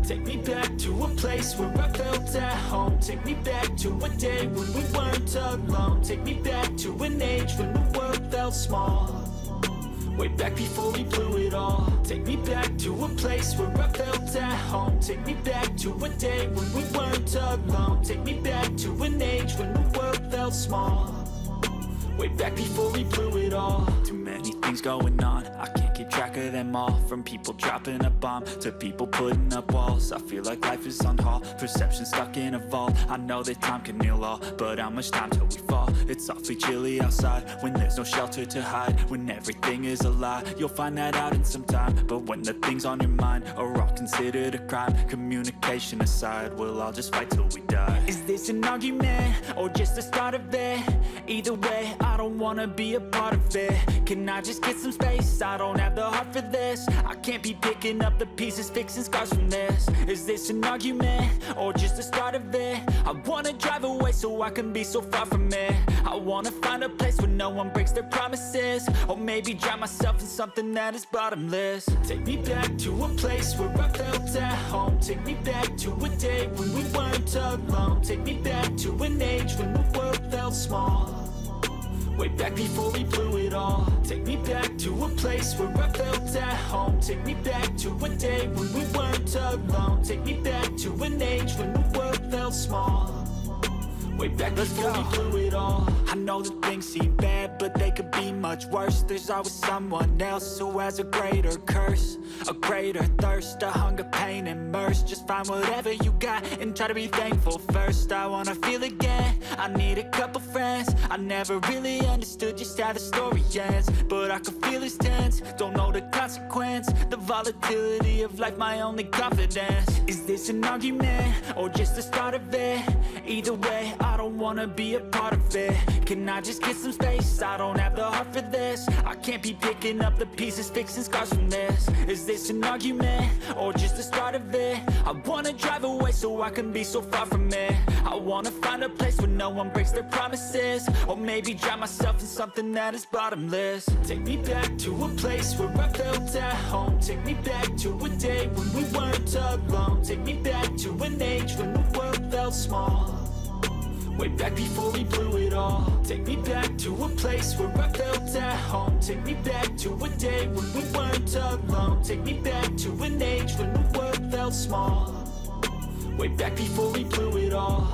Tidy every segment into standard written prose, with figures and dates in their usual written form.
Take me back to a place where I felt at home. Take me back to a day when we weren't alone. Take me back to an age when the world felt small. Way back before we blew it all. Take me back to a place where I felt at home. Take me back to a day when we weren't alone. Take me back to an age when the world felt small. Way back before we blew it all. Too many things going on, I can't keep track of them all. From people dropping a bomb to people putting up walls. I feel like life is on hold, perception stuck in a vault. I know that time can heal all, but how much time till we fall? It's awfully chilly outside when there's no shelter to hide. When everything is a lie, you'll find that out in some time. But when the things on your mind are all considered a crime, communication aside, we'll all just fight till we die. Is this an argument or just the start of it? Either way, I don't wanna be a part of it. Can I just get some space? I don't have the heart for this. I can't be picking up the pieces, fixing scars from this. Is this an argument or just the start of it? I wanna drive away so I can be so far from it. I wanna find a place where no one breaks their promises. Or maybe drown myself in something that is bottomless. Take me back to a place where I felt at home. Take me back to a day when we weren't alone. Take me back to an age when the world felt small. Way back before we blew it all. Take me back to a place where I felt at home. Take me back to a day when we weren't alone. Take me back to an age when the world felt small. Way back before we blew it all. I know that things seem bad, but they could be much worse. There's always someone else who has a greater curse, a greater thirst, a hunger, pain, and mercy. Just find whatever you got and try to be thankful first. I wanna feel again, I need a couple friends. I never really understood just how the story ends, but I can feel it's tense, don't know the consequence. The volatility of life, my only confidence. Is this an argument or just the start of it? Either way, I don't wanna be a part of it. Can I just get some space? I don't have the heart for this. I can't be picking up the pieces, fixing scars from this. Is this an argument or just the start of it? I wanna drive away so I can be so far from it. I wanna find a place where no one breaks their promises. Or maybe drown myself in something that is bottomless. Take me back to a place where I felt at home. Take me back to a day when we weren't alone. Take me back to an age when the world felt small. Way back before we blew it all. Take me back to a place where I felt at home. Take me back to a day when we weren't alone. Take me back to an age when the world felt small. Way back before we blew it all.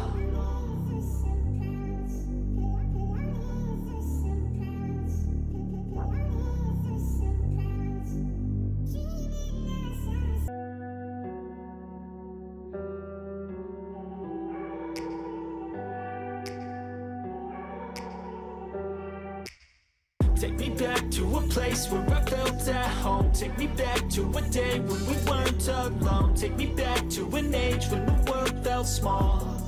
Take me back to a place where I felt at home. Take me back to a day when we weren't alone. Take me back to an age when the world felt small.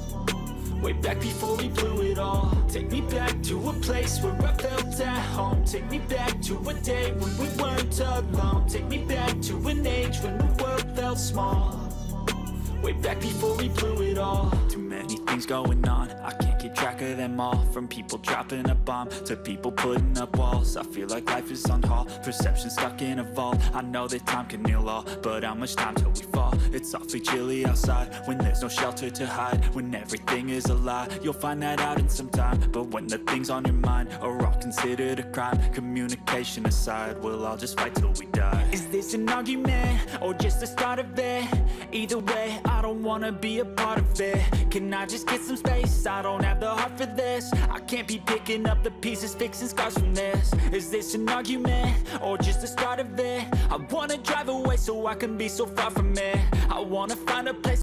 Way back before we blew it all. Take me back to a place where I felt at home. Take me back to a day when we weren't alone. Take me back to an age when the world felt small. Way back before we blew it all. Too many things going on, I can't keep track of them all. From people dropping a bomb to people putting up walls. I feel like life is on hold, perception stuck in a vault. I know that time can heal all, but how much time till we fall? It's awfully chilly outside when there's no shelter to hide. When everything is a lie, you'll find that out in some time. But when the things on your mind are all considered a crime, communication aside, we'll all just fight till we die. Is this an argument or just the start of it? Either way, I don't wanna be a part of it. Can I just get some space? I don't have the heart for this. I can't be picking up the pieces, fixing scars from this. Is this an argument or just the start of it? I wanna drive away so I can be so far from it. I wanna find a place